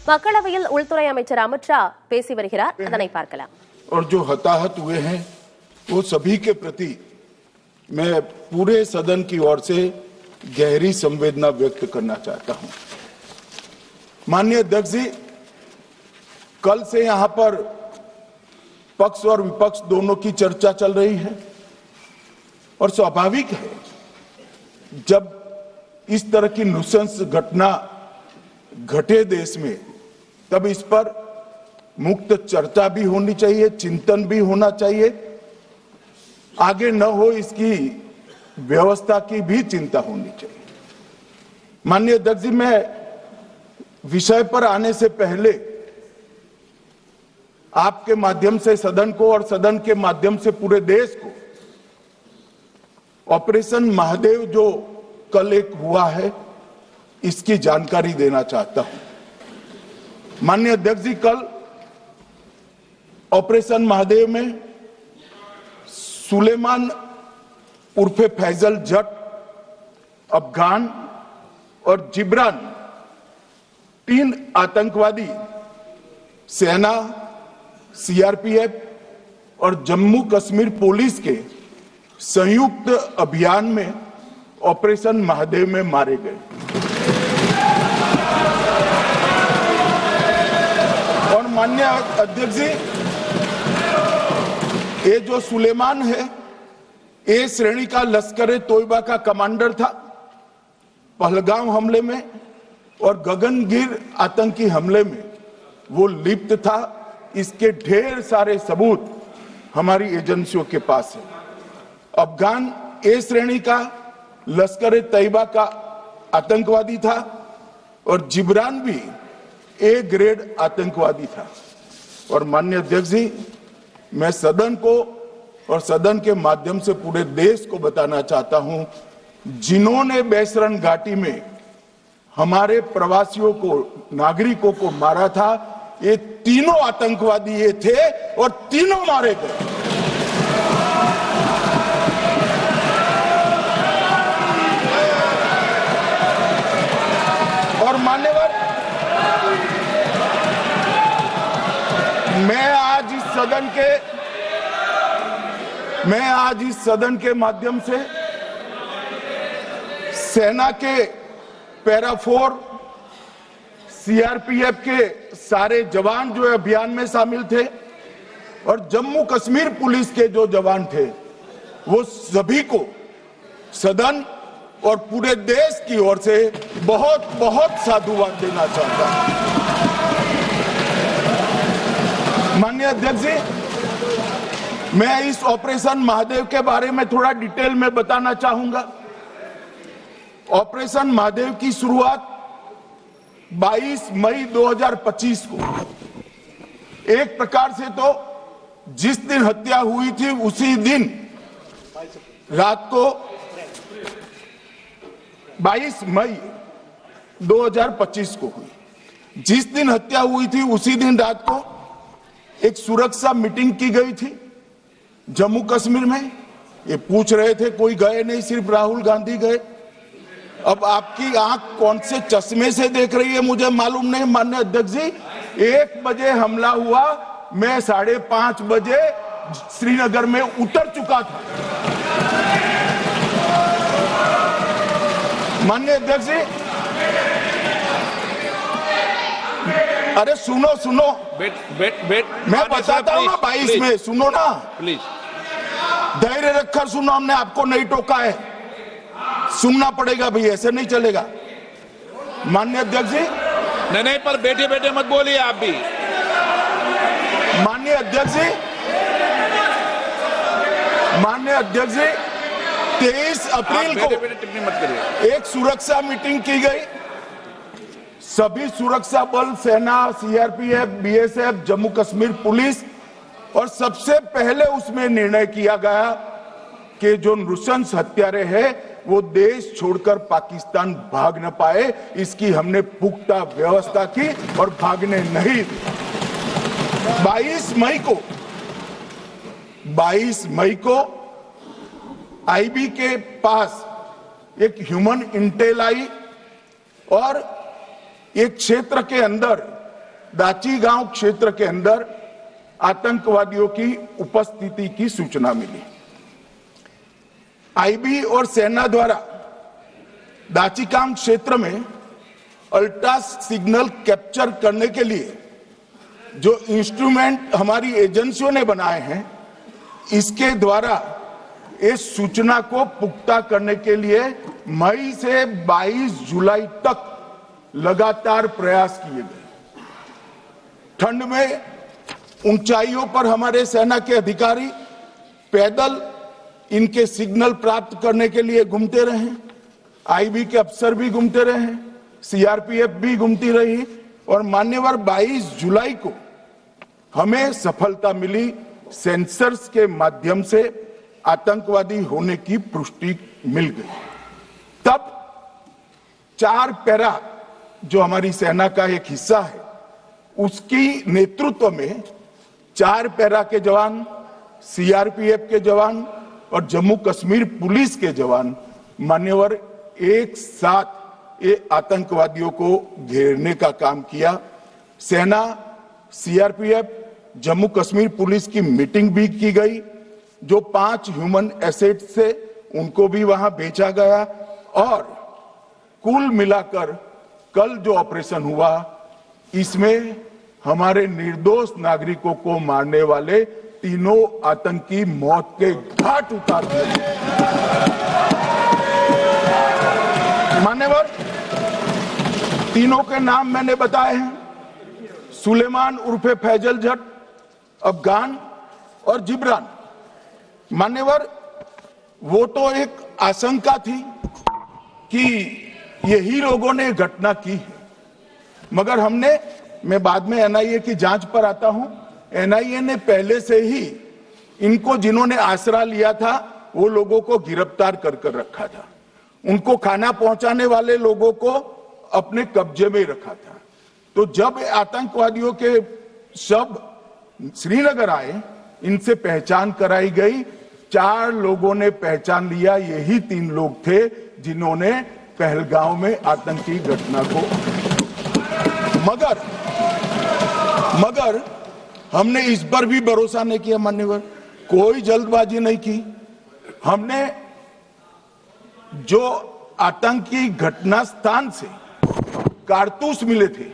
மக்களவையில் உள்துறை அமைச்சர் அமித் ஷா பேசி வருகிறார். அதனை பார்க்கலாம். और जो हताहत हुए हैं वो सभी के प्रति मैं पूरे सदन की ओर से गहरी संवेदना व्यक्त करना चाहता हूं। माननीय अध्यक्ष जी, कल से यहां पर पक्ष और विपक्ष दोनों की चर्चा चल रही है और स्वाभाविक है जब इस तरह की नुसंस घटना घटे देश में तब इस पर मुक्त चर्चा भी होनी चाहिए, चिंतन भी होना चाहिए, आगे न हो इसकी व्यवस्था की भी चिंता होनी चाहिए। माननीय अध्यक्ष जी, मैं विषय पर आने से पहले आपके माध्यम से सदन को और सदन के माध्यम से पूरे देश को ऑपरेशन महादेव जो कल एक हुआ है इसकी जानकारी देना चाहता हूं। माननीय अध्यक्ष जी, कल ऑपरेशन महादेव में सुलेमान उर्फे फैजल जट, अफगान और जिब्रान 3 आतंकवादी सेना, सीआरपीएफ और जम्मू कश्मीर पुलिस के संयुक्त अभियान में ऑपरेशन महादेव में मारे गए। और माननीय अध्यक्ष जी, ये जो सुलेमान है ए श्रेणी का लश्कर ए तोयबा का कमांडर था। पहलगाम हमले में और गगनगिर आतंकी हमले में वो लिप्त था। इसके ढेर सारे सबूत हमारी एजेंसियों के पास है। अफगान ए श्रेणी का लश्कर ए तैयबा का आतंकवादी था और जिब्रान भी ए ग्रेड आतंकवादी था। और माननीय अध्यक्ष जी, मैं सदन को और सदन के माध्यम से पूरे देश को बताना चाहता हूं, जिन्होंने बैसरन घाटी में हमारे प्रवासियों को, नागरिकों को मारा था, ये तीनों आतंकवादी ये थे और तीनों मारे गए। और मान्यवर, मैं आज इस सदन के माध्यम से सेना के पैरा 4, सीआरपीएफ के सारे जवान जो अभियान में शामिल थे और जम्मू कश्मीर पुलिस के जो जवान थे, वो सभी को सदन और पूरे देश की ओर से बहुत बहुत साधुवाद देना चाहता हूं। माननीय अध्यक्ष जी, मैं इस ऑपरेशन महादेव के बारे में थोड़ा डिटेल में बताना चाहूंगा। ऑपरेशन महादेव की शुरुआत 22 मई 2025 को, एक प्रकार से तो जिस दिन हत्या हुई थी उसी दिन रात को 22 मई 2025 को हुई। जिस दिन हत्या हुई थी उसी दिन रात को एक सुरक्षा मीटिंग की गई थी जम्मू कश्मीर में। ये पूछ रहे थे, कोई गए नहीं, सिर्फ राहुल गांधी गए। अब आपकी आंख कौन से चश्मे से देख रही है मुझे मालूम नहीं। माननीय अध्यक्ष जी, 1 बजे हमला हुआ, मैं 5:30 बजे श्रीनगर में उतर चुका था। माननीय अध्यक्ष जी, अरे सुनो मैं बताता हूँ ना 22 में, सुनो ना प्लीज, धैर्य रखकर सुनो, हमने आपको नहीं टोका है, सुनना पड़ेगा भाई, ऐसे नहीं चलेगा। माननीय अध्यक्ष जी, नहीं, पर बैठे बैठे मत बोलिए आप भी। माननीय अध्यक्ष जी, 23 अप्रैल को टिप्पणी मत करिए। एक सुरक्षा मीटिंग की गई। सभी सुरक्षा बल, सेना, CRPF, BSF, Jammu Kashmir police, और सबसे पहले उसमें निर्णय किया गया कि जो नृशंस हत्यारे हैं वो देश छोड़कर पाकिस्तान भाग न पाए, इसकी हमने पुख्ता व्यवस्था की और भागने नहीं दी। 22 मई को आईबी के पास एक ह्यूमन इंटेल आई और एक क्षेत्र के अंदर दाची गांव क्षेत्र के अंदर आतंकवादियों की उपस्थिति की सूचना मिली। आईबी और सेना द्वारा दाचीगांव क्षेत्र में अल्ट्रा सिग्नल कैप्चर करने के लिए जो इंस्ट्रूमेंट हमारी एजेंसियों ने बनाए हैं, इसके द्वारा इस सूचना को पुख्ता करने के लिए मई से 22 जुलाई तक लगातार प्रयास किए गए। ठंड में ऊंचाइयों पर हमारे सेना के अधिकारी पैदल इनके सिग्नल प्राप्त करने के लिए घूमते रहे, आईबी के अफसर भी घूमते रहे, सीआरपीएफ भी घूमती रही और मान्यवर 22 जुलाई को हमें सफलता मिली। सेंसर्स के माध्यम से आतंकवादी होने की पुष्टि मिल गई। तब 4 पैरा जो हमारी सेना का एक हिस्सा है, उसकी नेतृत्व में 4 पैरा के जवान, सीआरपीएफ के जवान और जम्मू कश्मीर पुलिस के जवान मान्यवर एक साथ ये आतंकवादियों को घेरने का काम किया। सेना, सीआरपीएफ, जम्मू कश्मीर पुलिस की मीटिंग भी की गई। जो 5 ह्यूमन एसेट से उनको भी वहां भेजा गया और कुल मिलाकर कल जो ऑपरेशन हुआ, इसमें हमारे निर्दोष नागरिकों को मारने वाले तीनों आतंकी मौत के घाट उतार दिए। मान्यवर, तीनों के नाम मैंने बताए हैं, सुलेमान उर्फे फैजल जट, अफगान और जिब्रान। मान्यवर, वो तो एक आशंका थी कि यही लोगों ने घटना की है, मगर मैं बाद में एनआईए की जांच पर आता हूं, एनआईए ने पहले से ही इनको जिन्होंने आसरा लिया था वो लोगों को गिरफ्तार कर रखा था, उनको खाना पहुंचाने वाले लोगों को अपने कब्जे में रखा था। तो जब आतंकवादियों के शव श्रीनगर आए, इनसे पहचान कराई गई। 4 लोगों ने पहचान लिया, यही 3 लोग थे जिन्होंने पहलगांव में आतंकी घटना को। मगर हमने इस पर भी भरोसा नहीं किया मान्यवर, कोई जल्दबाजी नहीं की। हमने जो आतंकी घटना स्थान से कारतूस मिले थे,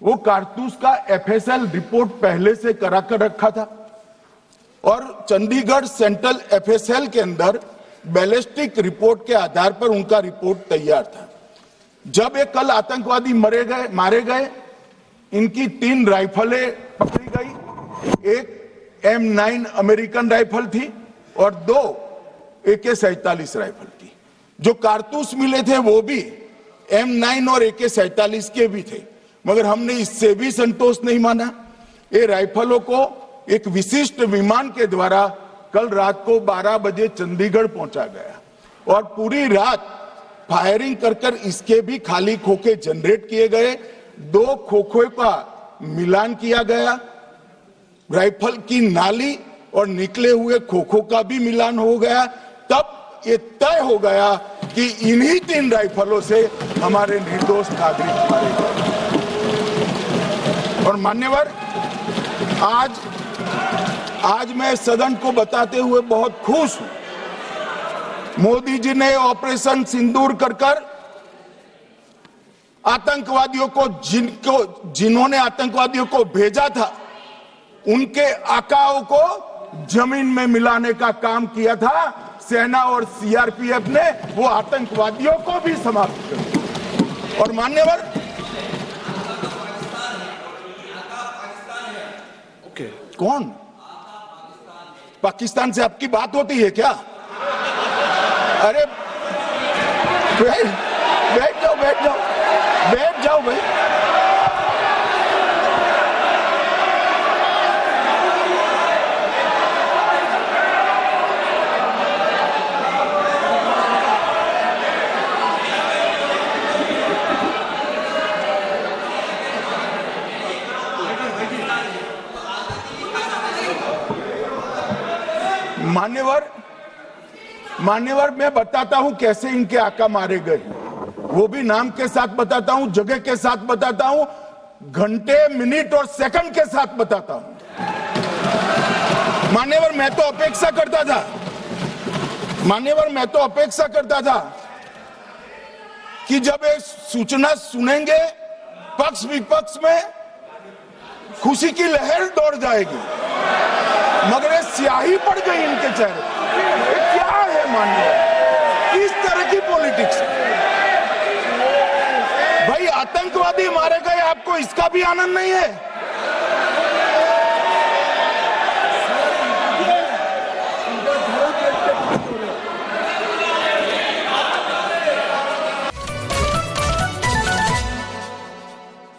वो कारतूस का एफएसएल रिपोर्ट पहले से करा कर रखा था और चंडीगढ़ सेंट्रल एफएसएल के अंदर बैलिस्टिक रिपोर्ट के आधार पर उनका रिपोर्ट तैयार था। जब ये कल आतंकवादी मारे गए, इनकी 3 राइफलें पकड़ी गई। एक M9 अमेरिकन राइफल थी और 2 AK-47 राइफल थी। जो कारतूस मिले थे वो भी M9 और AK-47 के भी थे, मगर हमने इससे भी संतोष नहीं माना। ये राइफलों को एक विशिष्ट विमान के द्वारा कल रात को 12 बजे चंडीगढ़ पहुंचा गया और पूरी रात फायरिंग कर इसके भी खाली खोखे जनरेट किए गए। 2 खोखों का मिलान किया गया, राइफल की नाली और निकले हुए खोखों का भी मिलान हो गया। तब ये तय हो गया कि इन्हीं 3 राइफलों से हमारे निर्दोष नागरिक मारे गए। और मान्यवर, आज मैं सदन को बताते हुए बहुत खुश हूं, मोदी जी ने ऑपरेशन सिंदूर कर आतंकवादियों को जिन्होंने आतंकवादियों को भेजा था, उनके आकाओं को जमीन में मिलाने का काम किया था। सेना और सीआरपीएफ ने वो आतंकवादियों को भी समाप्त कर दिया। और मान्यवर, कौन पाकिस्तान से आपकी बात होती है क्या? अरे बैठ जाओ भाई। मान्यवर, मैं बताता हूं कैसे इनके आका मारे गए, वो भी नाम के साथ बताता हूं, जगह के साथ बताता हूं। घंटे, मिनट और सेकंड के साथ बताता हूं। मान्यवर, मैं तो अपेक्षा करता था कि जब ये सूचना सुनेंगे पक्ष विपक्ष में खुशी की लहर दौड़ जाएगी, मगर ये स्याही पड़ गई इनके चेहरे। ये क्या है मान्यवर, किस तरह की पॉलिटिक्स? भाई आतंकवादी मारे गए, आपको इसका भी आनंद नहीं है?